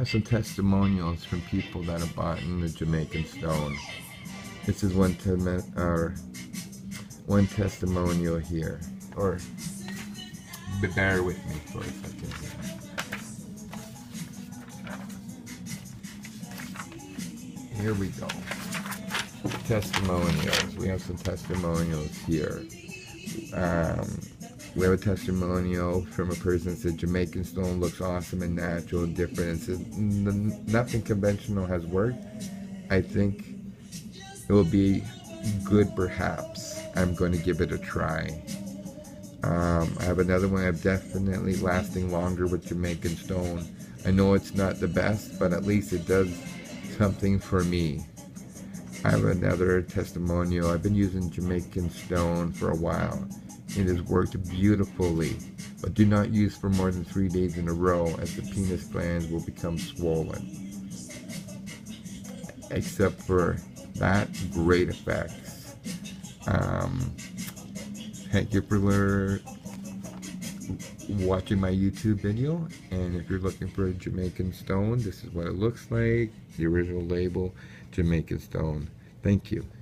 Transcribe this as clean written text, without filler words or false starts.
have some testimonials from people that have bought in the Jamaican stone. This is one testimonial here. Or bear with me for a second. Here we go. Testimonials. We have some testimonials here. We have a testimonial from a person that said Jamaican stone looks awesome and natural and different. It says nothing conventional has worked. I think it will be good perhaps. I'm going to give it a try. I have another one. I'm definitely lasting longer with Jamaican stone. I know it's not the best, but at least it does something for me. I have another testimonial. I've been using Jamaican stone for a while. It has worked beautifully, but do not use for more than 3 days in a row as the penis glands will become swollen. Except for that, great effects. Thank you for watching my YouTube video, and if you're looking for a Jamaican stone, this is what it looks like. The original label, Jamaican stone. Thank you.